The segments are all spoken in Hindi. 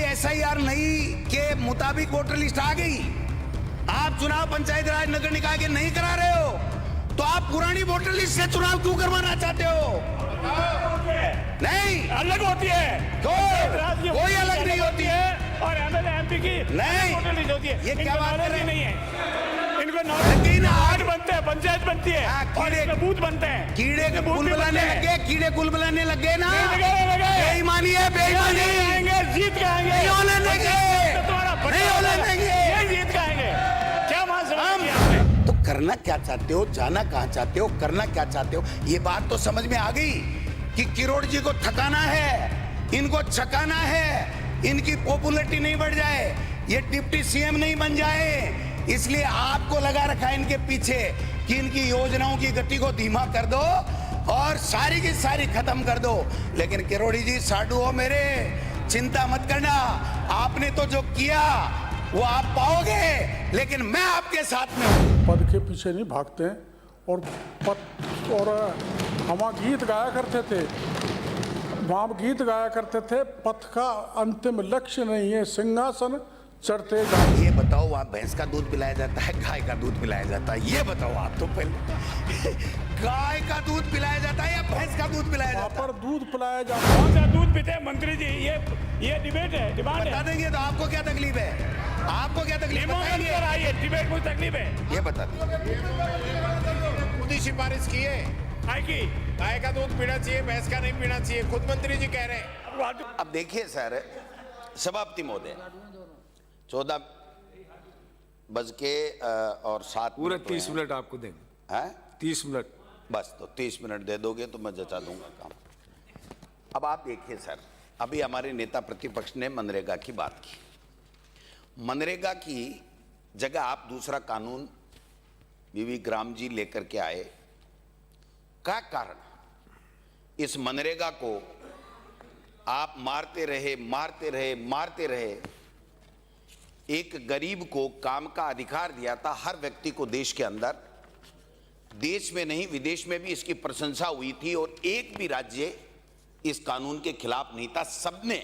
SIR नई के मुताबिक वोटर लिस्ट आ गई, आप चुनाव पंचायत राज नगर निकाय के नहीं करा रहे हो, तो आप पुरानी वोटर लिस्ट से चुनाव क्यों करवाना चाहते हो? नहीं, अलग होती है, कोई अलग नहीं होती है और MLA MP की नहीं वोटर लिस्ट होती है। ये क्या बात कर रहे हैं? नहीं है, इनको नॉलेज वार्ड बनते हैं, पंचायत बनती है और इसमें बूथ बनते हैं। कीड़े के कुल बुलाने लगे, कीड़े कुल बुलाने लगे ना, लगे बेईमानी है, बेईमानी आएंगे, जीत के आएंगे, नहीं होने देंगे, नहीं होने देंगे, जीत के आएंगे। क्या मान समझ आपने? तो करना क्या चाहते हो, जाना कहाँ चाहते हो, करना क्या चाहते हो, ये बात तो समझ में आ गई कि किरोड़ जी को थकाना है, इनको छकाना है, इनकी पॉपुलैरिटी नहीं बढ़ जाए, ये डिप्टी CM नहीं बन जाए, इसलिए आपको लगा रखा है इनके पीछे कि इनकी योजनाओं की गति को धीमा कर दो और सारी की सारी खत्म कर दो। लेकिन किरोड़ी जी साडू हो मेरे, चिंता मत करना, आपने तो जो किया वो आप पाओगे, लेकिन मैं आपके साथ में हूं। पद के पीछे नहीं भागते हैं और पद और हम गीत गाया करते थे, वहाँ गीत गाया करते थे, पथ का अंतिम लक्ष्य नहीं है सिंहासन चढ़ते जाओ। ये बताओ, वहाँ भैंस का दूध पिलाया जाता है, गाय का दूध पिलाया जाता है, ये बताओ आप तो पहले गाय का दूध पिलाया जाता है या भैंस का दूध पिलाया वहाँ जाता है? पर दूध पिलाया जाता है। कौन सा दूध पीते हैं मंत्री जी? ये डिबेट है, डिमांड बता है। देंगे तो आपको क्या तकलीफ है, आपको क्या तकलीफ डेमोक्रेसी पर आइए, डिबेट में तकलीफ है। ये बता दें। खुद ही सिफारिश की है, काय की गाय का दूध पीना चाहिए, भैंस का नहीं पीना चाहिए, खुद मंत्री जी कह रहे हैं। अब देखिए सर, सभापति महोदय, 14 बज के और 7 पूरे 30 मिनट आपको देंगे। हैं? 30 मिनट बस, तो 30 मिनट दे दोगे तो मैं जचा दूंगा काम। अब आप देखिए सर, अभी हमारे नेता प्रतिपक्ष ने मनरेगा की बात की, मनरेगा की जगह आप दूसरा कानून बीवी ग्राम जी लेकर के आए, क्या कारण? इस मनरेगा को आप मारते रहे, मारते रहे, मारते रहे। एक गरीब को काम का अधिकार दिया था, हर व्यक्ति को देश के अंदर, देश में नहीं विदेश में भी इसकी प्रशंसा हुई थी और एक भी राज्य इस कानून के खिलाफ नहीं था, सबने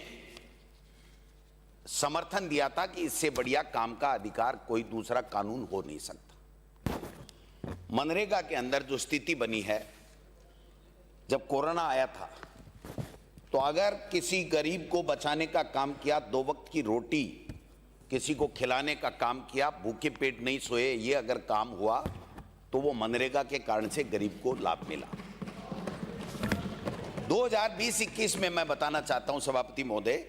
समर्थन दिया था कि इससे बढ़िया काम का अधिकार कोई दूसरा कानून हो नहीं सकता। मनरेगा के अंदर जो स्थिति बनी है, जब कोरोना आया था तो अगर किसी गरीब को बचाने का काम किया, 2 वक्त की रोटी किसी को खिलाने का काम किया, भूखे पेट नहीं सोए, ये अगर काम हुआ तो वो मनरेगा के कारण से गरीब को लाभ मिला। 2020-21 में मैं बताना चाहता हूं सभापति महोदय,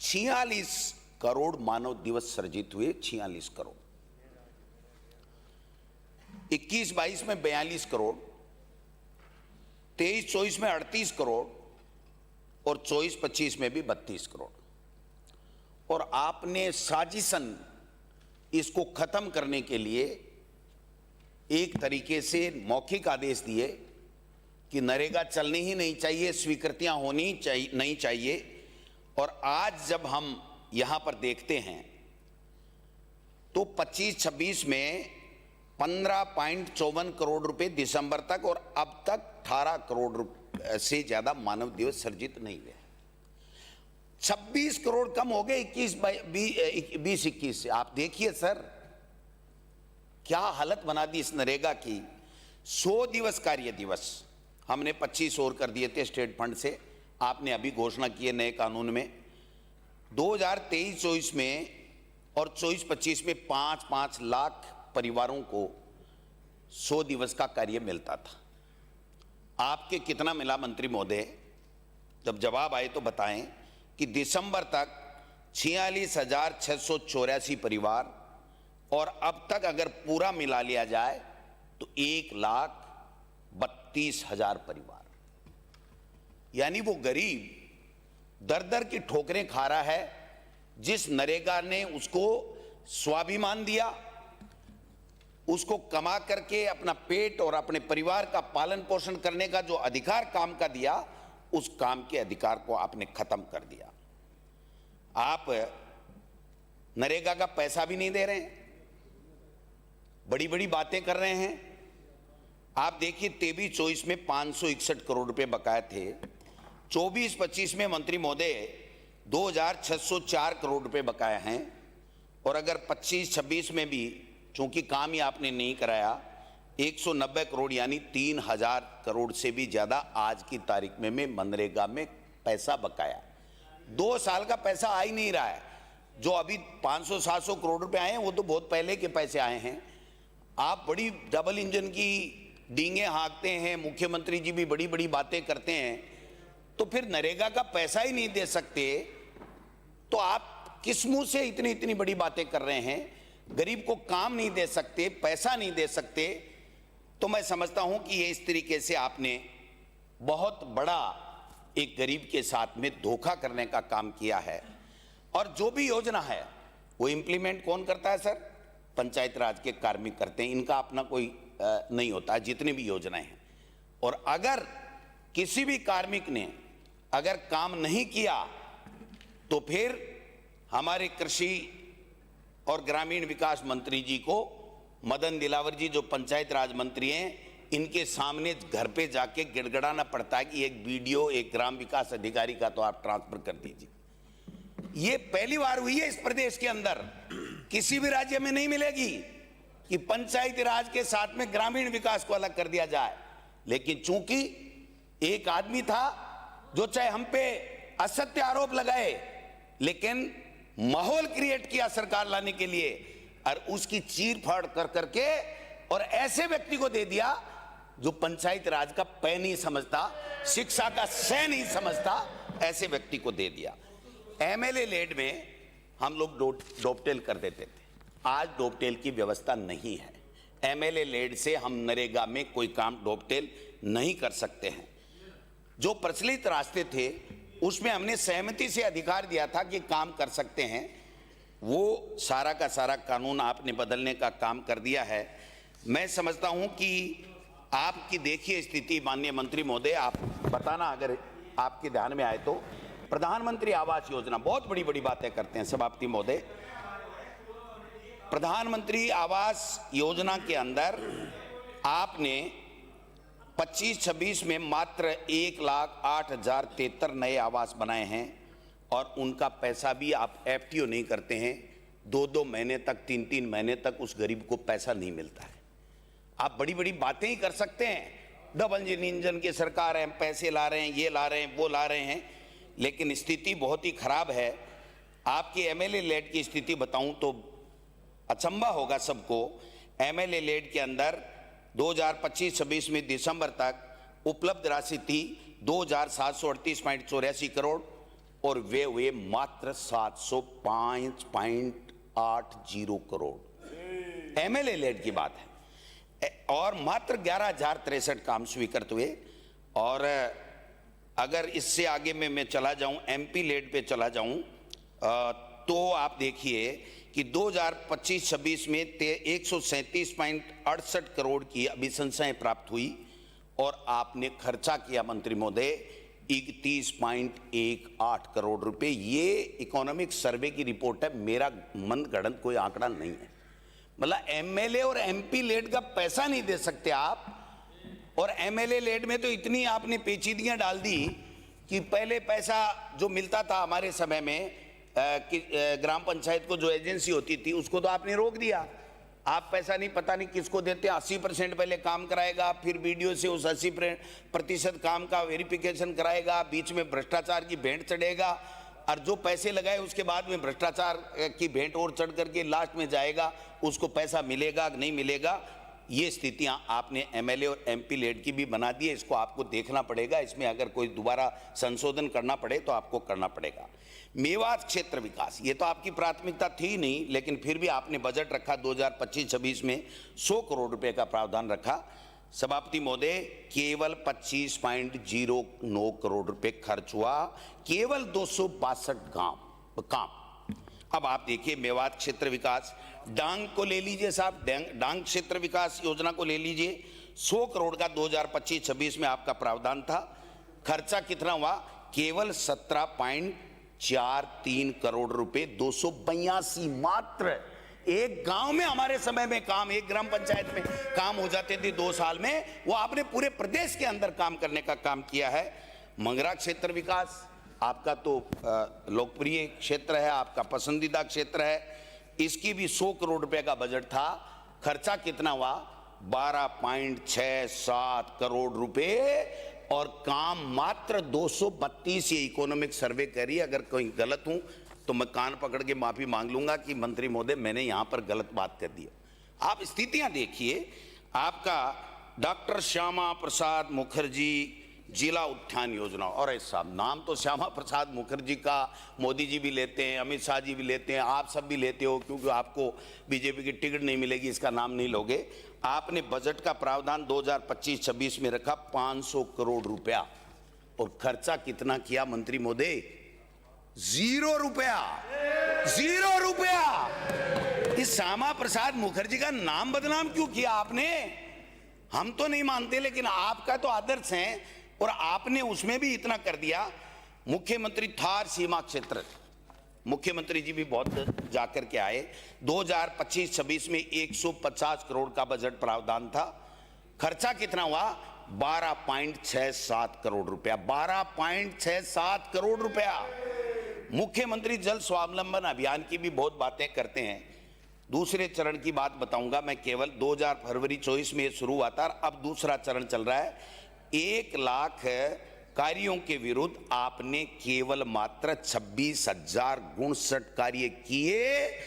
46 करोड़ मानव दिवस सृजित हुए, 46 करोड़। 21-22 में 42 करोड़, 23-24 में 38 करोड़ और 24-25 में भी 32 करोड़। और आपने साजिशन इसको खत्म करने के लिए एक तरीके से मौखिक आदेश दिए कि नरेगा चलनी ही नहीं चाहिए, स्वीकृतियां होनी चाहिए नहीं चाहिए। और आज जब हम यहां पर देखते हैं तो 25-26 में 15.54 करोड़ रुपए दिसंबर तक और अब तक 18 करोड़ से ज्यादा मानव दिवस सृजित नहीं हुए। 26 करोड़ कम हो गए 20-21 से। आप देखिए सर, क्या हालत बना दी इस नरेगा की। 100 दिवस कार्य दिवस हमने 25 और कर दिए थे स्टेट फंड से, आपने अभी घोषणा की है नए कानून में। 2023-24 में और 24-25 में 5-5 लाख परिवारों को 100 दिवस का कार्य मिलता था। आपके कितना मिला मंत्री महोदय? जब जवाब आए तो बताएं कि दिसंबर तक 46,684 परिवार और अब तक अगर पूरा मिला लिया जाए तो 1,32,000 परिवार। यानी वो गरीब दर दर की ठोकरें खा रहा है। जिस नरेगा ने उसको स्वाभिमान दिया, उसको कमा करके अपना पेट और अपने परिवार का पालन पोषण करने का जो अधिकार काम का दिया, उस काम के अधिकार को आपने खत्म कर दिया। आप नरेगा का पैसा भी नहीं दे रहे हैं, बड़ी बड़ी बातें कर रहे हैं। आप देखिए 23-24 में 561 करोड़ रुपए बकाया थे। 24-25 में मंत्री महोदय 2,604 करोड़ रुपए बकाया हैं। और अगर 25-26 में भी चूंकि काम ही आपने नहीं कराया, 190 करोड़ यानी 3,000 करोड़ से भी ज्यादा आज की तारीख में मनरेगा में पैसा बकाया। 2 साल का पैसा आ ही नहीं रहा है। जो अभी 500-700 करोड़ रुपए आए हैं वो तो बहुत पहले के पैसे आए हैं। आप बड़ी डबल इंजन की डींगे हाँकते हैं, मुख्यमंत्री जी भी बड़ी बड़ी बातें करते हैं, तो फिर नरेगा का पैसा ही नहीं दे सकते तो आप किस मुंह से इतनी इतनी बड़ी बातें कर रहे हैं? गरीब को काम नहीं दे सकते, पैसा नहीं दे सकते, तो मैं समझता हूं कि ये इस तरीके से आपने बहुत बड़ा एक गरीब के साथ में धोखा करने का काम किया है। और जो भी योजना है वो इंप्लीमेंट कौन करता है सर? पंचायत राज के कार्मिक करते हैं। इनका अपना कोई नहीं होता है, जितनी भी योजनाएं हैं। और अगर किसी भी कार्मिक ने अगर काम नहीं किया तो फिर हमारे कृषि और ग्रामीण विकास मंत्री जी को, मदन दिलावर जी जो पंचायत राज मंत्री हैं, इनके सामने घर पे जाके गिड़गिड़ाना पड़ता है कि एक वीडियो एक ग्राम विकास अधिकारी का तो आप ट्रांसफर कर दीजिए। ये पहली बार हुई है इस प्रदेश के अंदर, किसी भी राज्य में नहीं मिलेगी कि पंचायती राज के साथ में ग्रामीण विकास को अलग कर दिया जाए। लेकिन चूंकि एक आदमी था जो चाहे हम पे असत्य आरोप लगाए, लेकिन माहौल क्रिएट किया सरकार लाने के लिए और उसकी चीर फाड़ कर करके और ऐसे व्यक्ति को दे दिया जो पंचायत राज का पै नहीं समझता, शिक्षा का सै नहीं समझता, ऐसे व्यक्ति को दे दिया। एमएलए लेड में हम लोग डोपटेल कर देते थे, आज डोपटेल की व्यवस्था नहीं है। एमएलए लेड से हम नरेगा में कोई काम डोपटेल नहीं कर सकते हैं। जो प्रचलित रास्ते थे उसमें हमने सहमति से अधिकार दिया था कि काम कर सकते हैं, वो सारा का सारा कानून आपने बदलने का काम कर दिया है। मैं समझता हूं कि आपकी देखिए स्थिति, माननीय मंत्री महोदय, आप बताना अगर आपके ध्यान में आए तो, प्रधानमंत्री आवास योजना, बहुत बड़ी बड़ी बातें करते हैं सभापति महोदय। प्रधानमंत्री आवास योजना के अंदर आपने 25-26 में मात्र 1,08,073 नए आवास बनाए हैं और उनका पैसा भी आप एफटीओ नहीं करते हैं। 2-2 महीने तक, 3-3 महीने तक उस गरीब को पैसा नहीं मिलता है। आप बड़ी बड़ी बातें ही कर सकते हैं, डबल इंजन की सरकार है, पैसे ला रहे हैं, ये ला रहे हैं, वो ला रहे हैं, लेकिन स्थिति बहुत ही खराब है। आपकी एमएलए लेड की स्थिति बताऊं तो अचंभा होगा सबको। एमएलए लेड के अंदर 2025-26 में दिसंबर तक उपलब्ध राशि थी 2,738.84 करोड़ और वे हुए मात्र 705.80 करोड़। एमएलए लेड की बात है। और मात्र 11,063 काम स्वीकृत हुए। और अगर इससे आगे में मैं चला जाऊं, एमपी लेड पे चला जाऊं, तो आप देखिए कि 2025-26 में 137.68 करोड़ की अभिशंसाएं प्राप्त हुई और आपने खर्चा किया मंत्री महोदय 31.18 करोड़ रुपए। ये इकोनॉमिक सर्वे की रिपोर्ट है, मेरा मनगढ़ंत कोई आंकड़ा नहीं है। मतलब एमएलए और एमपी लेड का पैसा नहीं दे सकते आप। और एमएलए लेड में तो इतनी आपने पेचीदियां डाल दी कि पहले पैसा जो मिलता था हमारे समय में कि ग्राम पंचायत को जो एजेंसी होती थी उसको तो आपने रोक दिया। आप पैसा नहीं, पता नहीं किसको देते, 80% पहले काम कराएगा, फिर वीडियो से उस 80% काम का वेरिफिकेशन कराएगा, बीच में भ्रष्टाचार की भेंट चढ़ेगा और जो पैसे लगाए उसके बाद में भ्रष्टाचार की भेंट और चढ़ करके लास्ट में जाएगा, उसको पैसा मिलेगा नहीं मिलेगा। ये स्थितियां आपने एमएलए और एमपी लेड की भी बना दी है। इसको आपको देखना पड़ेगा, इसमें अगर कोई दोबारा संशोधन करना पड़े तो आपको करना पड़ेगा। मेवात क्षेत्र विकास, ये तो आपकी प्राथमिकता थी नहीं, लेकिन फिर भी आपने बजट रखा 2025-26 में 100 करोड़ रुपए का प्रावधान रखा। सभापति महोदय, केवल 25.09 करोड़ रुपए खर्च हुआ, केवल 262 काम। अब आप देखिए मेवात क्षेत्र विकास, डांग को ले लीजिए साहब, डांग क्षेत्र विकास योजना को ले लीजिए, 100 करोड़ का 2025-26 में आपका प्रावधान था। खर्चा कितना हुआ? केवल 17.43 करोड़ रुपए, 282 मात्र। एक गांव में हमारे समय में काम, एक ग्राम पंचायत में काम हो जाते थे 2 साल में, वो आपने पूरे प्रदेश के अंदर काम करने का काम किया है। मंगरा क्षेत्र विकास, आपका तो लोकप्रिय क्षेत्र है, आपका पसंदीदा क्षेत्र है। इसकी भी 100 करोड़ रुपए का बजट था। खर्चा कितना हुआ? 12.67 करोड़ रुपए और काम मात्र 232। ये इकोनॉमिक सर्वे करी। अगर कहीं गलत हूं तो मैं कान पकड़ के माफी मांग लूंगा कि मंत्री महोदय मैंने यहां पर गलत बात कर दी। आप स्थितियां देखिए। आपका डॉक्टर श्यामा प्रसाद मुखर्जी जिला उत्थान योजना, और ऐसा नाम तो श्यामा प्रसाद मुखर्जी का मोदी जी भी लेते हैं, अमित शाह जी भी लेते हैं, आप सब भी लेते हो, क्योंकि आपको बीजेपी की टिकट नहीं मिलेगी इसका नाम नहीं लोगे। आपने बजट का प्रावधान 2025-26 में रखा 500 करोड़ रुपया, और खर्चा कितना किया मंत्री महोदय? 0 रुपया। 0 रुपया। इस श्यामा प्रसाद मुखर्जी का नाम बदनाम क्यों किया आपने? हम तो नहीं मानते, लेकिन आपका तो आदर्श है और आपने उसमें भी इतना कर दिया। मुख्यमंत्री थार सीमा क्षेत्र, मुख्यमंत्री जी भी बहुत जाकर के आए। 2025-26 में 150 करोड़ का बजट प्रावधान था। खर्चा कितना हुआ? 12.67 करोड़ रुपया। 12.67 करोड़ रुपया। मुख्यमंत्री जल स्वावलंबन अभियान की भी बहुत बातें करते हैं। दूसरे चरण की बात बताऊंगा मैं। केवल 2000 फरवरी 24 में शुरू हुआ था, अब दूसरा चरण चल रहा है। 1 लाख कार्यों के विरुद्ध आपने केवल मात्र 26,059 कार्य किए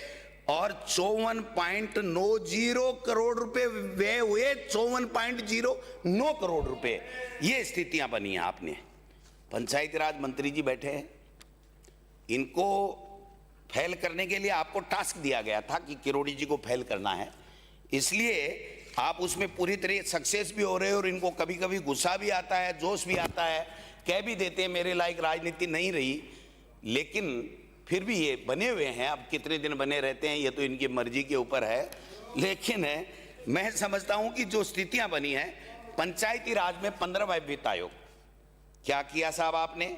और 54.90 करोड़ रुपए व्यय हुए। 54.09 करोड़ रुपए। ये स्थितियां बनी हैं आपने। पंचायती राज मंत्री जी बैठे हैं, इनको फेल करने के लिए आपको टास्क दिया गया था कि किरोड़ी जी को फेल करना है, इसलिए आप उसमें पूरी तरह सक्सेस भी हो रहे हो। और इनको कभी कभी गुस्सा भी आता है, जोश भी आता है, कह भी देते हैं मेरे लायक राजनीति नहीं रही, लेकिन फिर भी ये बने हुए हैं। अब कितने दिन बने रहते हैं ये तो इनकी मर्जी के ऊपर है, लेकिन मैं समझता हूं कि जो स्थितियां बनी हैं पंचायती राज में 15वां वित्त आयोग क्या किया साहब आपने?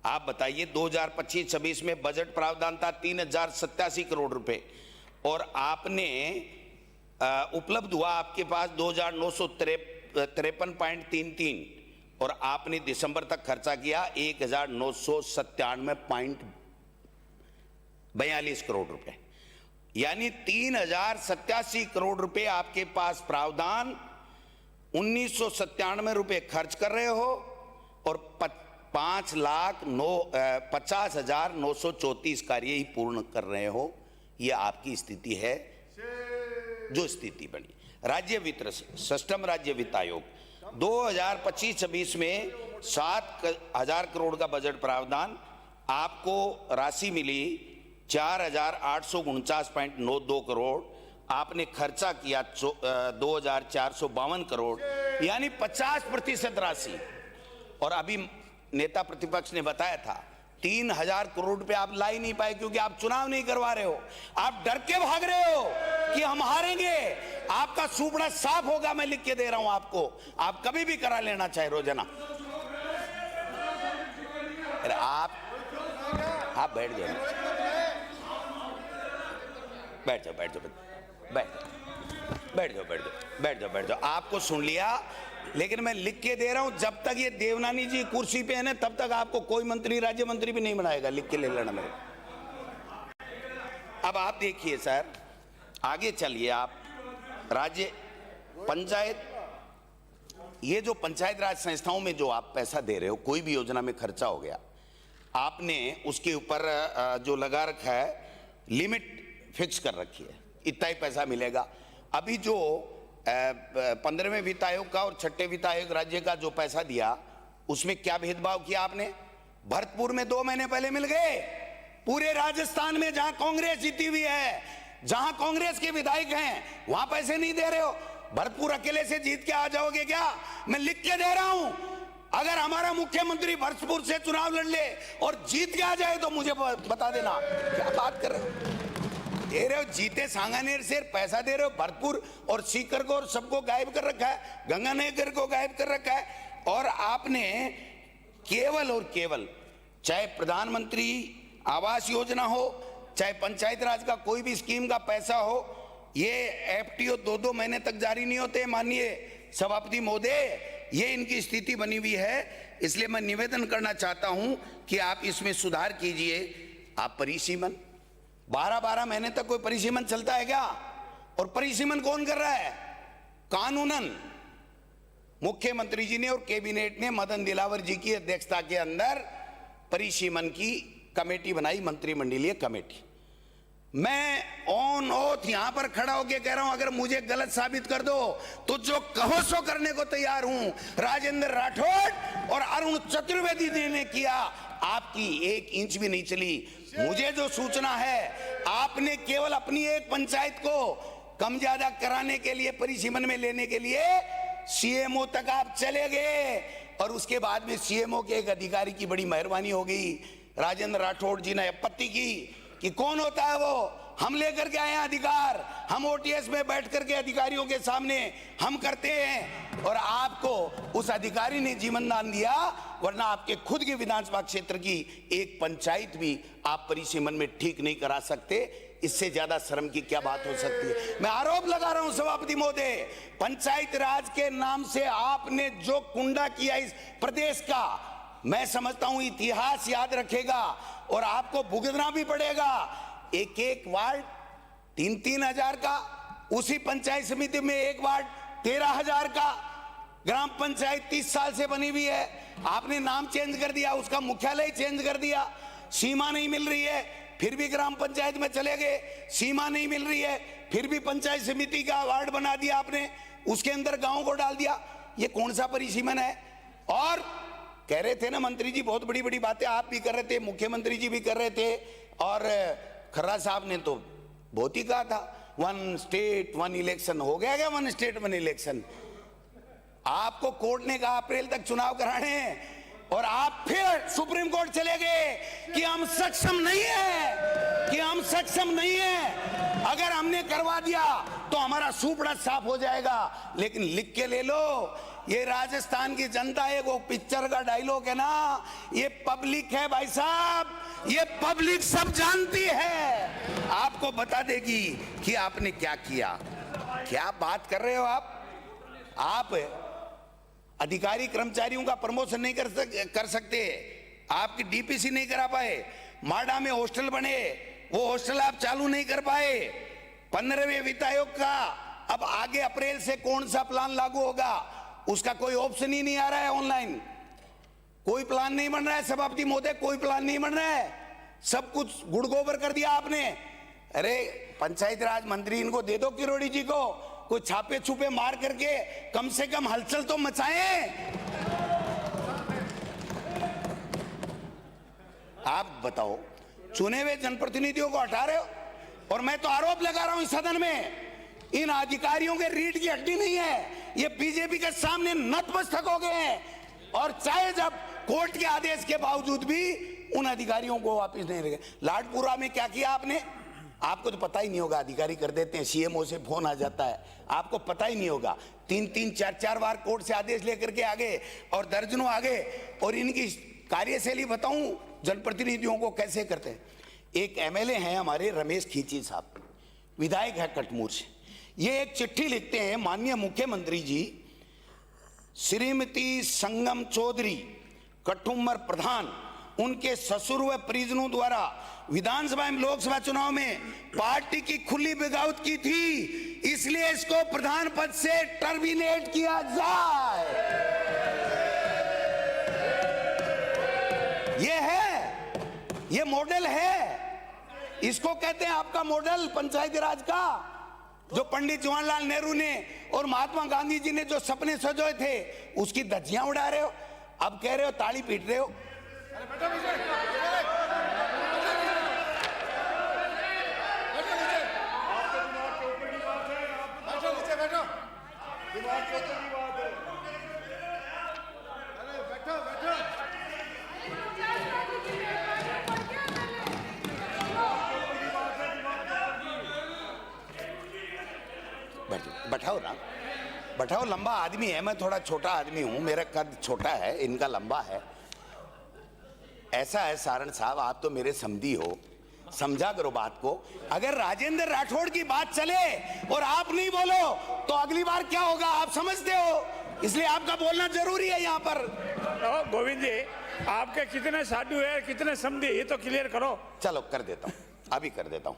आप बताइए। 2025-26 में बजट प्रावधान था 3087 करोड़ रुपए और आपने उपलब्ध हुआ आपके पास 2953.33 और आपने दिसंबर तक खर्चा किया 1997.42 करोड़ रुपए, यानी 3087 करोड़ रुपए आपके पास प्रावधान, 1997 रुपए खर्च कर रहे हो और 5,50,934 कार्य ही पूर्ण कर रहे हो। यह आपकी स्थिति है जो स्थिति बनी। राज्य वित्त सिस्टम, राज्य वित्त आयोग 2025-26 में 7,000 करोड़ का बजट प्रावधान, आपको राशि मिली 4,849.92 करोड़। आपने खर्चा किया 2,452 करोड़, यानी 50% राशि। और अभी नेता प्रतिपक्ष ने बताया था 3,000 करोड़ रुपए आप ला ही नहीं पाए क्योंकि आप चुनाव नहीं करवा रहे हो। आप डर के भाग रहे हो कि हम हारेंगे। आपका सुपड़ा साफ होगा, मैं लिख के दे रहा हूं आपको। आप कभी भी करा लेना चाहे रोजाना। अरे आप बैठ जाओ, बैठ जाओ, बैठ जाओ, बैठ जाओ। आपको सुन लिया, लेकिन मैं लिख के दे रहा हूं, जब तक ये देवनानी जी कुर्सी पे है ना तब तक आपको कोई मंत्री, राज्य मंत्री भी नहीं बनाएगा। लिख के ले लेना मेरे। अब आप देखिए सर, आगे चलिए आप। राज्य पंचायत, ये जो पंचायत राज संस्थाओं में जो आप पैसा दे रहे हो, कोई भी योजना में खर्चा हो गया, आपने उसके ऊपर जो लगा रखा है लिमिट फिक्स कर रखी है, इतना ही पैसा मिलेगा। अभी जो 15वें वित्त आयोग का और 6ठे वित्त आयोग राज्य का जो पैसा दिया, उसमें क्या भेदभाव किया आपने? भरतपुर में 2 महीने पहले मिल गए। पूरे राजस्थान में जहां कांग्रेस जीती हुई है, जहां कांग्रेस के विधायक हैं, वहां पैसे नहीं दे रहे हो। भरतपुर अकेले से जीत के आ जाओगे क्या? मैं लिख के दे रहा हूं, अगर हमारा मुख्यमंत्री भरतपुर से चुनाव लड़ ले और जीत के आ जाए तो मुझे बता देना। क्या बात कर रहे हो? दे रहे हो, जीते सांगानेर से पैसा दे रहे हो, भरतपुर और सीकर को और सबको गायब कर रखा है, गंगानगर को गायब कर रखा है। और आपने केवल और केवल, चाहे प्रधानमंत्री आवास योजना हो, चाहे पंचायत राज का कोई भी स्कीम का पैसा हो, ये एफटीओ 2-2 महीने तक जारी नहीं होते। माननीय सभापति महोदय, ये इनकी स्थिति बनी हुई है। इसलिए मैं निवेदन करना चाहता हूं कि आप इसमें सुधार कीजिए। आप परिसीमन 12-12 महीने तक कोई परिसीमन चलता है क्या? और परिसीमन कौन कर रहा है? कानूनन मुख्यमंत्री जी ने और कैबिनेट ने मदन दिलावर जी की अध्यक्षता के अंदर परिसीमन की कमेटी बनाई, मंत्रिमंडलीय कमेटी। मैं ऑन ओथ यहां पर खड़ा होकर कह रहा हूं, अगर मुझे गलत साबित कर दो तो जो कहो सो करने को तैयार हूं। राजेंद्र राठौड़ और अरुण चतुर्वेदी जी ने किया, आपकी 1 इंच भी नहीं चली। मुझे जो सूचना है, आपने केवल अपनी एक पंचायत को कम ज्यादा कराने के लिए, परिसीमन में लेने के लिए सीएमओ तक आप चले गए, और उसके बाद में सीएमओ के एक अधिकारी की बड़ी मेहरबानी हो गई। राजेंद्र राठौड़ जी ने आपत्ति की कि कौन होता है वो, हम लेकर के आए हैं अधिकार, हम ओटीएस में बैठ करके अधिकारियों के सामने हम करते हैं, और आपको उस अधिकारी ने जीवन दान दिया, वरना आपके खुद के विधानसभा क्षेत्र की एक पंचायत भी आप परिसीमन में ठीक नहीं करा सकते। इससे ज्यादा शर्म की क्या बात हो सकती है? मैं आरोप लगा रहा हूं सभापति महोदय, पंचायत राज के नाम से आपने जो कुंडा किया इस प्रदेश का, मैं समझता हूं इतिहास याद रखेगा और आपको भुगतना भी पड़ेगा। एक वार्ड 3-3 हजार का, उसी पंचायत समिति में एक वार्ड 13,000 का, ग्राम पंचायत 30 साल से बनी हुई है, आपने नाम चेंज कर दिया, उसका मुख्यालय चेंज कर दिया, सीमा नहीं मिल रही है, फिर भी ग्राम पंचायत में चले गए, सीमा नहीं मिल रही है, फिर भी पंचायत समिति का वार्ड बना दिया आपने, उसके अंदर गांव को डाल दिया। ये कौन सा परिसीमन है? और कह रहे थे ना मंत्री जी, बहुत बड़ी बड़ी बातें आप भी कर रहे थे, मुख्यमंत्री जी भी कर रहे थे, और खर्रा साहब ने तो बहुत ही कहा था 1 स्टेट 1 इलेक्शन। हो गया क्या 1 स्टेट 1 इलेक्शन? आपको कोर्ट ने कहा अप्रैल तक चुनाव कराने हैं, और आप फिर सुप्रीम कोर्ट चले गए कि हम सक्षम नहीं है, कि हम सक्षम नहीं है। अगर हमने करवा दिया तो हमारा सुपड़ा साफ हो जाएगा। लेकिन लिख के ले लो, ये राजस्थान की जनता है, वो पिक्चर का डायलॉग है ना, ये पब्लिक है भाई साहब, ये पब्लिक सब जानती है, आपको बता देगी कि आपने क्या किया। क्या बात कर रहे हो आप अधिकारी कर्मचारियों का प्रमोशन नहीं कर सकते, आपकी डीपीसी नहीं करा पाए, माडा में हॉस्टल बने, वो हॉस्टल आप चालू नहीं कर पाए, 15वें वित्त आयोग का अब आगे अप्रैल से कौन सा प्लान लागू होगा, उसका कोई ऑप्शन ही नहीं आ रहा है ऑनलाइन, कोई प्लान नहीं बन रहा है सभापति महोदय, कोई प्लान नहीं बन रहा है, सब कुछ गुड़ गोबर कर दिया आपने। अरे पंचायत राज मंत्री इनको दे दो, किरोड़ी जी को, कोई छापे छुपे मार करके कम से कम हलचल तो मचाएं। आप बताओ, चुने हुए जनप्रतिनिधियों को हटा रहे हो, और मैं तो आरोप लगा रहा हूं इस सदन में, इन अधिकारियों के रीढ़ की हड्डी नहीं है, ये बीजेपी के सामने नतमस्तक हो गए हैं, और चाहे जब कोर्ट के आदेश के बावजूद भी उन अधिकारियों को वापस नहीं रखे। लाडपुरा में क्या किया आपने? आपको तो पता ही नहीं होगा, अधिकारी कर देते हैं, सीएमओ से फोन आ जाता है, आपको पता ही नहीं होगा। 3-3, 4-4 बार कोर्ट से आदेश लेकर के आ गए, और दर्जनों आ गए, और इनकी कार्यशैली बताऊं जनप्रतिनिधियों को कैसे करते हैं। एक एमएलए हैं हमारे रमेश खींची साहब, विधायक है कटमूर से, ये एक चिट्ठी लिखते हैं, माननीय मुख्यमंत्री जी, श्रीमती संगम चौधरी कठुमर प्रधान, उनके ससुर व परिजनों द्वारा विधानसभा एवं लोकसभा चुनाव में पार्टी की खुली बगावत की थी, इसलिए इसको प्रधान पद से टर्मिनेट किया जाए। ये है, ये मॉडल है, इसको कहते हैं आपका मॉडल पंचायती राज का, जो पंडित जवाहरलाल नेहरू ने और महात्मा गांधी जी ने जो सपने सजोए थे, उसकी धज्जियां उड़ा रहे हो, अब कह रहे हो ताली पीट रहे हो। बैठाओ ना, बैठाओ, लंबा आदमी है, मैं थोड़ा छोटा आदमी हूं, मेरा कद छोटा है, इनका लंबा है। ऐसा है सारण साहब, आप तो मेरे समधी हो, समझा करो बात को। अगर राजेंद्र राठौड़ की बात चले और आप नहीं बोलो तो अगली बार क्या होगा आप समझते हो? इसलिए आपका बोलना जरूरी है यहाँ पर। गोविंद जी, आपके कितने साधु है, कितने समझे, ये तो क्लियर करो। चलो कर देता हूँ, अभी कर देता हूँ,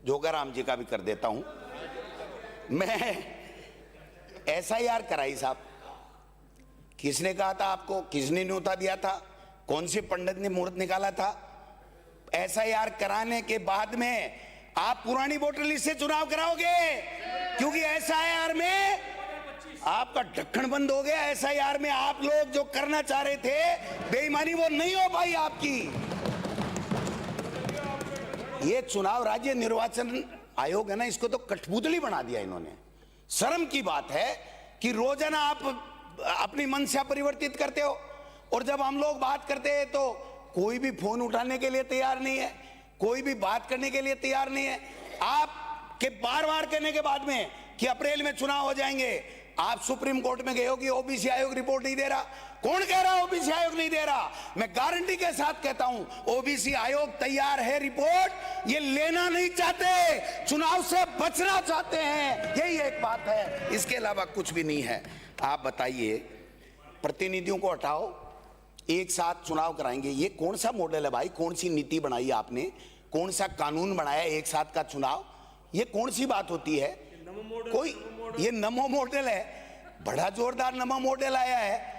जोगाराम जी का भी कर देता हूँ। मैं SIR कराई साहब, किसने कहा था आपको, किसने न्योता दिया था, कौन से पंडित ने मुहूर्त निकाला था? SIR कराने के बाद में आप पुरानी वोटर लिस्ट से चुनाव कराओगे, क्योंकि SIR में आपका ढक्कन बंद हो गया। SIR में आप लोग जो करना चाह रहे थे बेईमानी, वो नहीं हो पाई आपकी। ये चुनाव राज्य निर्वाचन आयोग है ना, इसको तो कठपुतली बना दिया इन्होंने। शर्म की बात है कि रोजाना आप अपनी मंशा परिवर्तित करते हो, और जब हम लोग बात करते हैं तो कोई भी फोन उठाने के लिए तैयार नहीं है, कोई भी बात करने के लिए तैयार नहीं है। आपके बार बार कहने के बाद में कि अप्रैल में चुनाव हो जाएंगे, आप सुप्रीम कोर्ट में गए हो कि OBC आयोग रिपोर्ट नहीं दे रहा। कौन कह रहा OBC आयोग नहीं दे रहा? मैं गारंटी के साथ कहता हूं OBC आयोग तैयार है रिपोर्ट, ये लेना नहीं चाहते, चुनाव से बचना चाहते हैं, यही एक बात है, इसके अलावा कुछ भी नहीं है। आप बताइए, प्रतिनिधियों को हटाओ, एक साथ चुनाव कराएंगे, ये कौन सा मॉडल है भाई? कौन सी नीति बनाई आपने? कौन सा कानून बनाया एक साथ का चुनाव? ये कौन सी बात होती है? कोई ये नमो मॉडल है, बड़ा जोरदार नमो मॉडल आया है।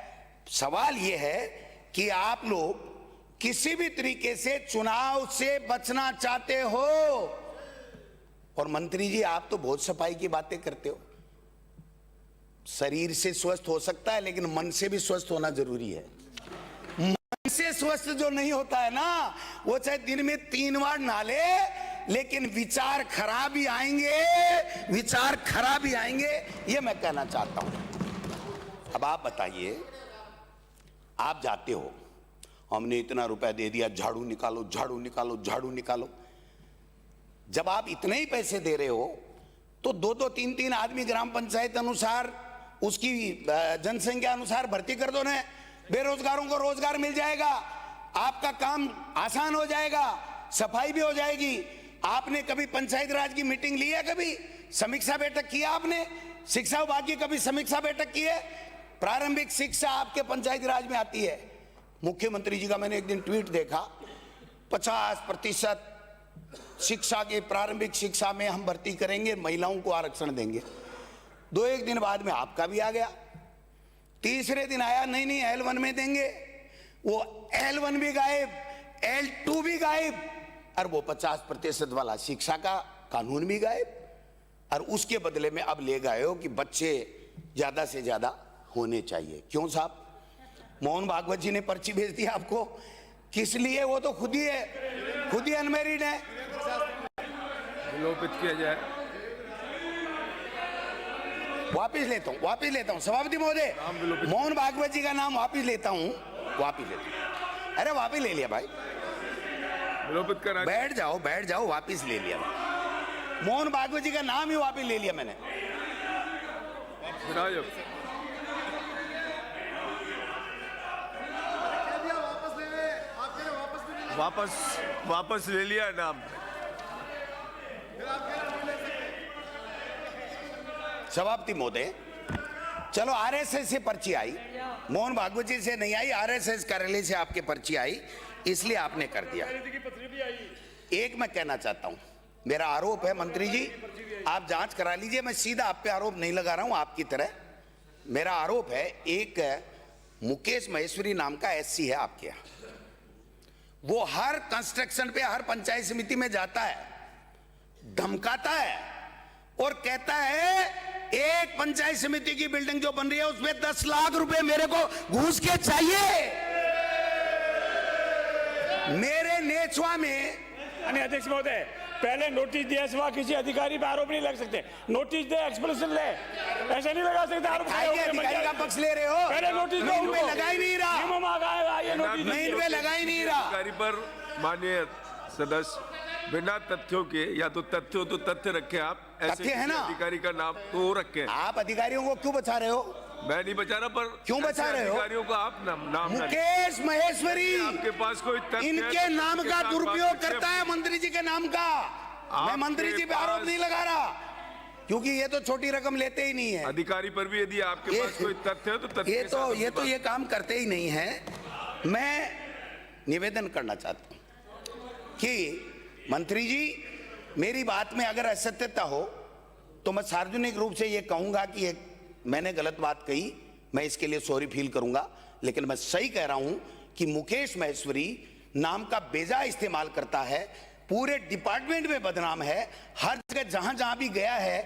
सवाल ये है कि आप लोग किसी भी तरीके से चुनाव से बचना चाहते हो। और मंत्री जी, आप तो बहुत सफाई की बातें करते हो, शरीर से स्वस्थ हो सकता है लेकिन मन से भी स्वस्थ होना जरूरी है। मन से स्वस्थ जो नहीं होता है ना, वो चाहे दिन में 3 बार नहा ले, लेकिन विचार खराब ही आएंगे, विचार खराब ही आएंगे, ये मैं कहना चाहता हूं। अब आप बताइए, आप जाते हो, हमने इतना रुपया दे दिया, झाड़ू निकालो, झाड़ू निकालो, झाड़ू निकालो। जब आप इतने ही पैसे दे रहे हो तो 2-2, 3-3 आदमी ग्राम पंचायत अनुसार, उसकी जनसंख्या अनुसार भर्ती कर दो ना, बेरोजगारों को रोजगार मिल जाएगा, आपका काम आसान हो जाएगा, सफाई भी हो जाएगी। आपने कभी पंचायत राज की मीटिंग ली है? कभी समीक्षा बैठक किया आपने? शिक्षा विभाग की कभी समीक्षा बैठक की है? प्रारंभिक शिक्षा आपके पंचायत राज में आती है। मुख्यमंत्री जी का मैंने एक दिन ट्वीट देखा, 50% शिक्षा के प्रारंभिक शिक्षा में हम भर्ती करेंगे, महिलाओं को आरक्षण देंगे। 2-1 दिन बाद में आपका भी आ गया। तीसरे दिन आया, नहीं L1 में देंगे, वो L1 भी गायब, L2 भी गायब, और वो 50% वाला शिक्षा का कानून भी गायब। और उसके बदले में अब ले गए हो कि बच्चे ज्यादा से ज्यादा होने चाहिए। क्यों साहब? मोहन भागवत जी ने पर्ची भेज दी आपको, किस लिए? वो तो खुद ही अनमेरिड है। विलोपित किया जाए। वापिस लेता हूं सभापति महोदय, मोहन भागवत जी का नाम वापिस लेता हूं। अरे वापिस ले लिया भाई, विलोपित करा। बैठ जाओ, वापिस ले लिया। मोहन भागवत जी का नाम ही वापिस ले लिया मैंने। वापस ले लिया नाम। सभापति महोदय, चलो RSS से पर्ची आई, मोहन भागवत जी से नहीं आई, RSS कार्यालय से आपके पर्ची आई, इसलिए आपने कर दिया। एक मैं कहना चाहता हूं, मेरा आरोप है मंत्री जी, आप जांच करा लीजिए, मैं सीधा आप पे आरोप नहीं लगा रहा हूं आपकी तरह। मेरा आरोप है, एक मुकेश महेश्वरी नाम का SC है आपके यहाँ, वो हर कंस्ट्रक्शन पे, हर पंचायत समिति में जाता है, धमकाता है और कहता है एक पंचायत समिति की बिल्डिंग जो बन रही है उसमें 10 लाख रुपए मेरे को घूस के चाहिए। मेरे नेचवा में अध्यक्ष महोदय, पहले नोटिस दिया सिवा किसी अधिकारी पे आरोप नहीं लग सकते। नोटिस दे, एक्सप्लेनेशन ले, ऐसे नहीं लगा सकते आरोप। अधिकारी का पक्ष ले रहे हो? पहले नोटिस दो, इन पे लगा ही नहीं रहा, मैं इन पे लगा ही नहीं रहा। अधिकारी पर माननीय सदस्य बिना तथ्यों के, या तो तथ्य हो तो तथ्य रखे आप, ऐसे है ना, अधिकारी का नाम तो रखे। आप अधिकारियों को क्यों बचा रहे हो? मैं नहीं बचा रहा, पर क्यों बचा रहे हो? अधिकारियों का आप नाम मुकेश महेश्वरी, आपके पास कोई तथ्य इनके नाम का दुरुपयोग करता है, मंत्री जी के नाम का। मैं मंत्री जी पे आरोप नहीं लगा रहा। क्योंकि ये तो छोटी रकम लेते ही नहीं है। अधिकारी पर भी यदि आपके पास कोई तथ्य है तो तथ्य के साथ अपनी बात- ये काम करते ही नहीं है। मैं निवेदन करना चाहता हूं कि मंत्री जी, मेरी बात में अगर असत्यता हो तो मैं सार्वजनिक रूप से ये कहूंगा कि मैंने गलत बात कही, मैं इसके लिए सॉरी फील करूंगा। लेकिन मैं सही कह रहा हूं कि मुकेश महेश्वरी नाम का बेजा इस्तेमाल करता है, पूरे डिपार्टमेंट में बदनाम है, हर जगह जहां जहां भी गया है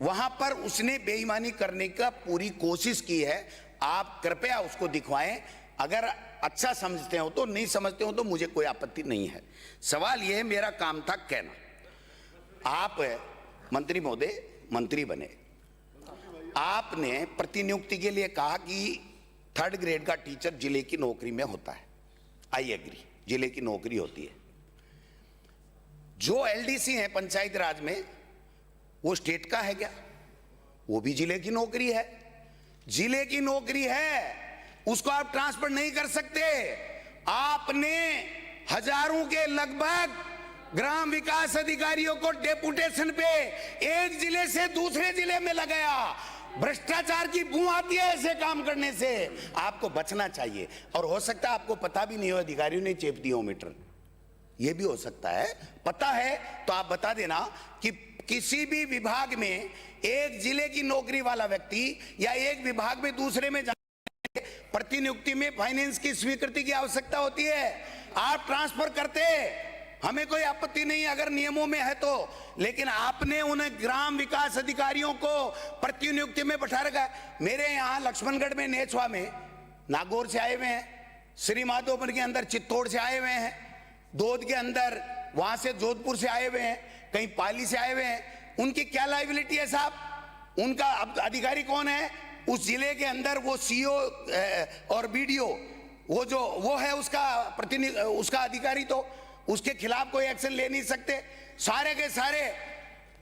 वहां पर उसने बेईमानी करने का पूरी कोशिश की है। आप कृपया उसको दिखवाएं। अगर अच्छा समझते हो तो, नहीं समझते हो तो मुझे कोई आपत्ति नहीं है। सवाल यह है, मेरा काम था कहना। आप मंत्री महोदय मंत्री बने, आपने प्रतिनियुक्ति के लिए कहा कि 3rd ग्रेड का टीचर जिले की नौकरी में होता है। आई एग्री, जिले की नौकरी होती है। जो एलडीसी है पंचायत राज में, वो स्टेट का है क्या? वो भी जिले की नौकरी है। जिले की नौकरी है, उसको आप ट्रांसफर नहीं कर सकते। आपने हजारों के लगभग ग्राम विकास अधिकारियों को डेपुटेशन पे एक जिले से दूसरे जिले में लगाया। भ्रष्टाचार की बू आती है ऐसे काम करने से। आपको बचना चाहिए। और हो सकता है आपको पता भी नहीं हो, अधिकारियों ने चेप दिया मीटर, ये भी हो सकता है। पता है तो आप बता देना कि किसी भी विभाग में एक जिले की नौकरी वाला व्यक्ति या एक विभाग में दूसरे में जाने प्रतिनियुक्ति में फाइनेंस की स्वीकृति की आवश्यकता होती है। आप ट्रांसफर करते, हमें कोई आपत्ति नहीं अगर नियमों में है तो। लेकिन आपने उन ग्राम विकास अधिकारियों को प्रतिनियुक्ति में बैठा रखा है। मेरे यहाँ लक्ष्मणगढ़ में, नेछवा में नागौर से आए हुए हैं, श्री माधोपुर के अंदर चित्तौड़ से आए हुए हैं, दोद के अंदर वहां से जोधपुर से आए हुए हैं, कहीं पाली से आए हुए हैं। उनकी क्या लायबिलिटी है साहब? उनका अधिकारी कौन है उस जिले के अंदर? वो सीओ और बीडीओ, वो है उसका अधिकारी। तो उसके खिलाफ कोई एक्शन ले नहीं सकते। सारे के सारे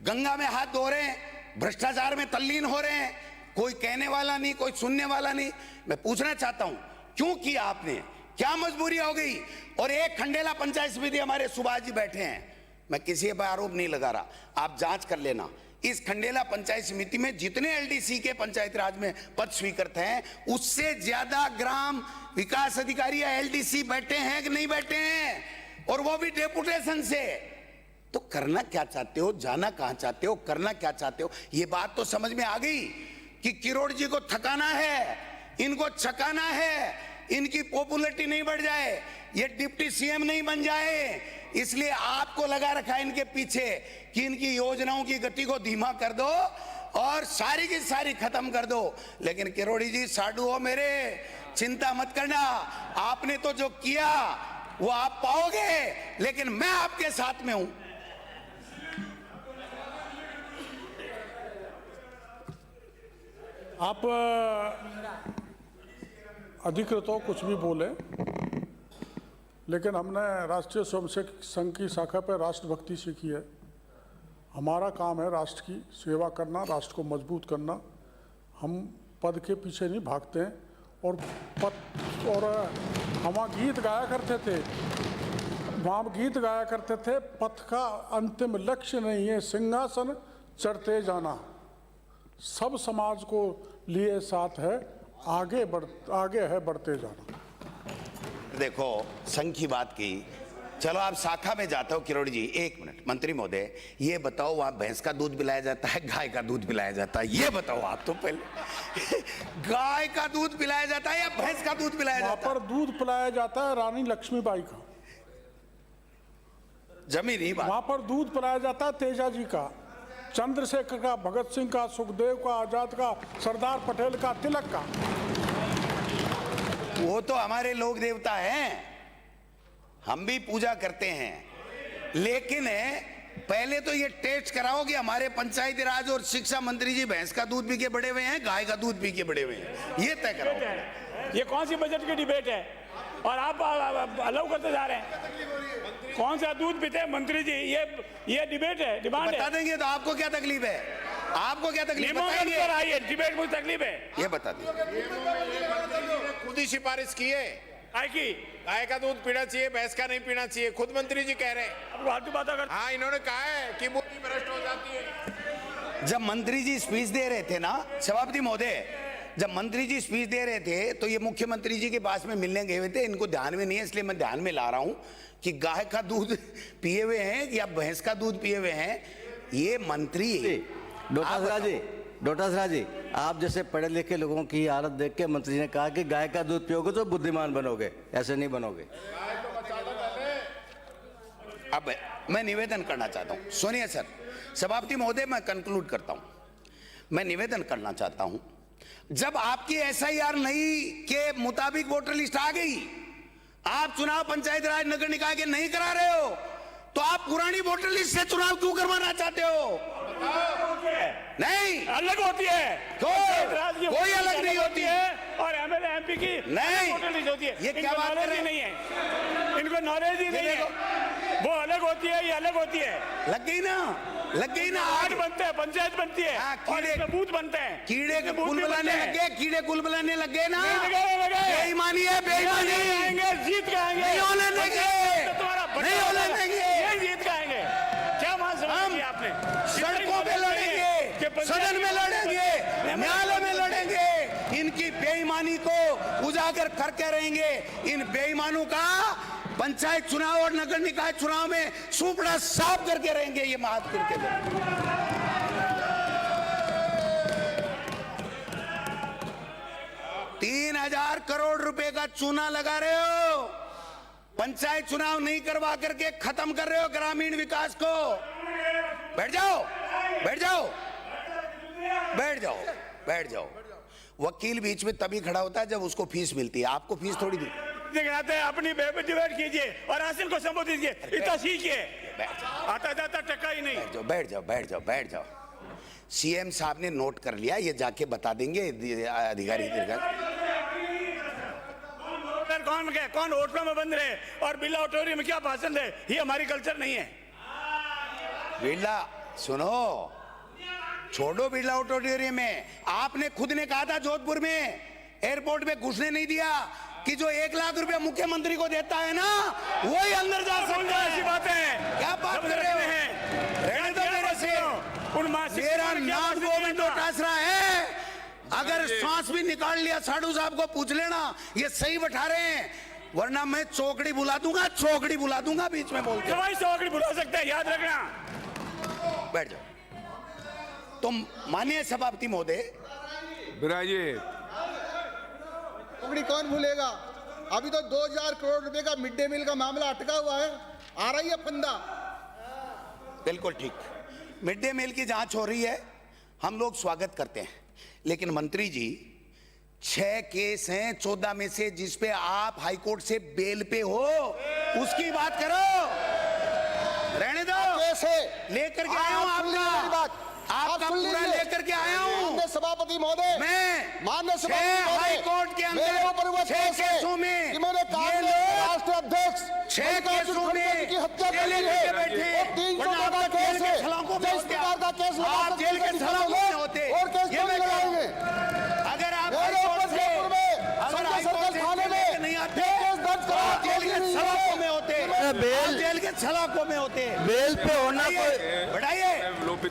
गंगा में हाथ धो रहे हैं, भ्रष्टाचार में तल्लीन हो रहे हैं, कोई कहने वाला नहीं, कोई सुनने वाला नहीं। मैं पूछना चाहता हूं, क्यों किया आपने? क्या मजबूरी हो गई? और एक खंडेला पंचायत समिति, हमारे सुभाष जी बैठे हैं, मैं किसी पर आरोप नहीं लगा रहा, आप जांच कर लेना। इस खंडेला पंचायत समिति में जितने एलडीसी के पंचायत राज में पद स्वीकृत हैं, उससे ज्यादा ग्राम विकास अधिकारी या एलडीसी बैठे हैं कि नहीं बैठे हैं? और वो भी डेपुटेशन से। तो करना क्या चाहते हो, जाना कहां चाहते हो, करना क्या चाहते हो? ये बात तो समझ में आ गई कि किरोड़ जी को थकाना है, इनको छकाना है, इनकी पॉपुलैरिटी नहीं बढ़ जाए, ये डिप्टी सीएम नहीं बन जाए, इसलिए आपको लगा रखा है इनके पीछे कि इनकी योजनाओं की गति को धीमा कर दो और सारी की सारी खत्म कर दो। लेकिन किरोड़ी जी साडू हो मेरे, चिंता मत करना, आपने तो जो किया वो आप पाओगे, लेकिन मैं आपके साथ में हूं। आप अधिकृत हो, कुछ भी बोले, लेकिन हमने राष्ट्रीय स्वयंसेवक संघ की शाखा पर राष्ट्रभक्ति सीखी है। हमारा काम है राष्ट्र की सेवा करना, राष्ट्र को मजबूत करना। हम पद के पीछे नहीं भागते हैं। और हम गीत गाया करते थे, वहाँ गीत गाया करते थे, पथ का अंतिम लक्ष्य नहीं है सिंहासन चढ़ते जाना, सब समाज को लिए साथ है, आगे है बढ़ते जाना। देखो, संघ की बात की, चलो आप शाखा में जाते हो। किरोड़ जी एक मिनट, मंत्री महोदय ये बताओ, वहां भैंस का दूध पिलाया जाता है, गाय का दूध पिलाया जाता है? ये बताओ आप तो पहले। गाय का दूध पिलाया जाता है या भैंस का दूध पिलाया जाता है? वहां पर दूध पिलाया जाता है रानी लक्ष्मीबाई का, जमीनी बात। वहां पर दूध पिलाया जाता है तेजा जी का, चंद्रशेखर का, भगत सिंह का, सुखदेव का, आजाद का, सरदार पटेल का, तिलक का। वो तो हमारे लोक देवता हैं, हम भी पूजा करते हैं। लेकिन पहले तो ये टेस्ट कराओ कि हमारे पंचायती राज और शिक्षा मंत्री जी भैंस का दूध पी के बड़े हुए हैं, गाय का दूध पी के बड़े हुए हैं, ये तय कराओ। ये कौन सी बजट की डिबेट है और आप अलाउ करते जा रहे हैं? कौन सा दूध पीते हैं मंत्री जी? ये डिबेट है, डिमांड है। बता देंगे तो आपको क्या तकलीफ है? आपको क्या तकलीफ है? डिबेट मुझे तकलीफ है, ये बता दीजिए। खुद ही सिफारिश की है की गाय का दूध पीना चाहिए, भैंस का नहीं पीना चाहिए, खुद मंत्री जी कह रहे हैं। अब फालतू बात कर। हाँ, इन्होंने कहा है कि बुद्धि भ्रष्ट हो जाती है। जब मंत्री जी स्पीच दे रहे थे ना सभापति महोदय, जब मंत्री जी स्पीच दे रहे थे तो ये मुख्यमंत्री जी के पास में मिलने गए हुए थे, इनको ध्यान में नहीं है इसलिए मैं ध्यान में ला रहा हूं कि गाय का दूध पिए हुए हैं या भैंस का दूध पिए हुए हैं ये मंत्री। डोटासरा जी, आप जैसे पढ़े लिखे लोगों की हालत देख के मंत्री जी ने कहा कि गाय का दूध पियोगे तो बुद्धिमान बनोगे, ऐसे नहीं बनोगे। अब मैं निवेदन करना चाहता हूं, सुनिए सर सभापति महोदय, मैं कंक्लूड करता हूं। मैं निवेदन करना चाहता हूं, जब आपकी एसआईआर नई के मुताबिक वोटर लिस्ट आ गई, आप चुनाव पंचायत राज नगर निकाय के नहीं करा रहे हो, तो आप पुरानी वोटर लिस्ट से चुनाव क्यों करवाना चाहते हो? नहीं, अलग होती है, कोई अलग नहीं होती है और एमएलए एमपी की नहीं वोटर लिस्ट होती है। ये क्या बात कर रहे हैं? नहीं है, इनको नॉलेज ही नहीं है, वो अलग होती है, ये अलग होती है। लग गई ना, लग गई ना। वार्ड बनते हैं, पंचायत बनती है, हाँ, और इसमें बूथ बनते हैं, कीड़े के बूथ कुल भी बुलाने बनते लग हैं। गए, कीड़े कुल बुलाने लग गए ना। लगे। बेईमानी है, बेईमानी। आएंगे, जीत के आएंगे, नहीं होने देंगे, तुम्हारा नहीं होने देंगे। ये जीत के आएंगे। क्या मान समझ आपने? सड़कों पे लड़ेंगे, सदन में लड़ेंगे, न्यायालय में लड़ेंगे, इनकी बेईमानी को उजागर करके रहेंगे। इन बेईमानों का पंचायत चुनाव और नगर निकाय चुनाव में सुपड़ा साफ करके रहेंगे। ये महात्पुर के लोग 3,000 करोड़ रुपए का चूना लगा रहे हो, पंचायत चुनाव नहीं करवा करके खत्म कर रहे हो ग्रामीण विकास को। बैठ जाओ, बैठ जाओ, बैठ जाओ, बैठ जाओ। वकील बीच में तभी खड़ा होता है जब उसको फीस मिलती है, आपको फीस थोड़ी दी। दिखाते हैं, अपनी डिबेट कीजिए और आसिम को संबोधित कीजिए, इतना सीखिए। आता जाता टक्का ही नहीं। बैठ जाओ, बैठ जाओ, बैठ जाओ, बैठ जाओ। सीएम साहब ने नोट कर लिया, ये जाके बता देंगे अधिकारी। कौन होटलों में बंद रहे और बिरला ऑडिटोरियम में क्या भाषण दे, ये हमारी कल्चर नहीं है। बिरला सुनो, छोड़ो बिरला ऑडिटोरियम में। आपने खुद ने कहा था जोधपुर में एयरपोर्ट में घुसने नहीं दिया कि जो 1 लाख रुपया मुख्यमंत्री को देता है ना वही अंदर जा सकता है। ऐसी बातें हैं, क्या बात कर रहे हो? रहने दो मेरे से। मेरा नाम गोविंद डोटासरा है। अगर सांस भी निकाल लिया साधु साहब को पूछ लेना, ये सही बैठा रहे हैं, वरना मैं चौकड़ी बुला दूंगा, चौकड़ी बुला दूंगा बीच में बोलते। चौकड़ी बुला सकते हैं, याद रखना। बैठ जाओ। तो माननीय सभापति महोदय, बिराजिए। चौकड़ी कौन भूलेगा? अभी तो 2,000 करोड़ रुपए का मिड डे मील का मामला अटका हुआ है, आ रही है फंदा। बिल्कुल ठीक, मिड डे मील की जांच हो रही है, हम लोग स्वागत करते हैं। लेकिन मंत्री जी 6 केस हैं 14 में से जिस पे आप हाईकोर्ट से बेल पे हो, उसकी बात करो। रहने दो, कैसे लेकर के आया हूं आपका पूरा लेकर के आया हूं। माननीय सभापति महोदय, मैं माननीय सभापति महोदय, हाईकोर्ट के अंदर मेरे ऊपर वो 6 केसों में कि मैंने राष्ट्रीय अध्यक्ष 6 केसों में की हत्या कर ली है, और 300 का केस है। जिस प्रकार का केस लगा आप जेल के सलाखों में होते, और केस ये मैं लगाएंगे। अगर आप मेरे ऊपर जयपुर में सर्कल थाने में नहीं आते, केस दर्ज करा, आप जेल के सलाखों में होते, आप जेल के सलाखों में होते। बेल पे होना कोई बढ़ाइए,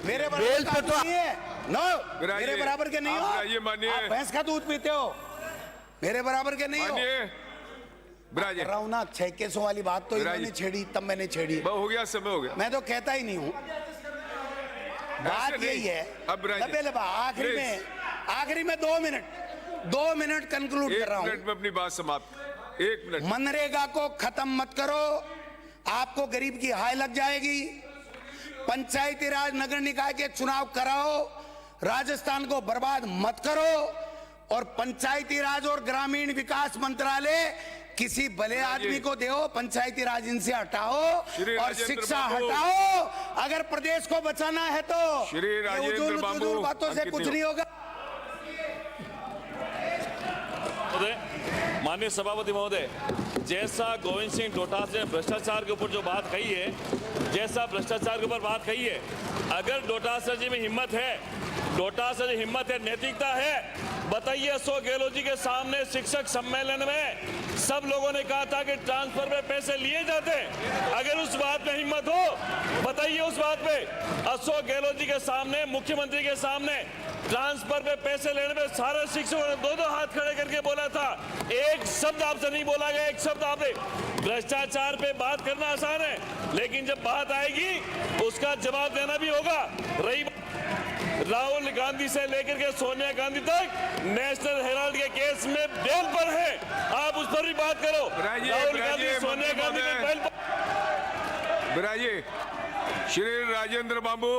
मेरे बेल पे तो नहीं है, नो, मेरे बराबर के नहीं हो। ये मानिए, आप भैंस का दूध पीते हो, मेरे बराबर के नहीं हो। बिराजिए। कर रहा हूं ना, 6 केसों वाली बात तो इन्होंने छेड़ी, तब मैंने छेड़ी। हो गया, समय हो गया। मैं तो कहता ही नहीं हूं। बात यही है। अब आखिरी में 2 मिनट कंक्लूड कर रहा हूं। 1 मिनट में अपनी बात समाप्त। 1 मिनट। मनरेगा को खत्म मत करो, आपको गरीब की हाय लग जाएगी। पंचायती राज नगर निकाय के चुनाव कराओ, राजस्थान को बर्बाद मत करो, और पंचायती राज और ग्रामीण विकास मंत्रालय किसी भले आदमी को दो, पंचायती राज इनसे हटाओ और शिक्षा हटाओ। अगर प्रदेश को बचाना है तो श्री राजेंद्र बाबू बातों से कुछ नहीं होगा। माननीय सभापति महोदय, जैसा गोविंद सिंह डोटासरा ने भ्रष्टाचार के ऊपर जो बात कही है, जैसा भ्रष्टाचार के ऊपर बात कही है, अगर डोटासरा जी में हिम्मत है, डोटासरा जी हिम्मत है, नैतिकता है, बताइए, अशोक गहलोत जी के सामने शिक्षक सम्मेलन में सब लोगों ने कहा था कि ट्रांसफर में पैसे लिए जाते हैं। अगर उस बात में हिम्मत हो, बताइए उस बात पे। अशोक गहलोत जी के सामने, मुख्यमंत्री के सामने ट्रांसफर पे पैसे लेने में सारे शिक्षकों ने दो हाथ खड़े करके बोला था। एक शब्द आपसे नहीं बोला गया, एक शब्द आपने। भ्रष्टाचार पे बात करना आसान है, लेकिन जब बात आएगी उसका जवाब देना भी होगा। रही राहुल गांधी से लेकर के सोनिया गांधी तक नेशनल हेराल्ड के केस में बेल पर है, आप उस पर भी बात करो। राहुल गांधी, सोनिया गांधी पे बेल पर। बिराजिए श्री राजेंद्र बाबू।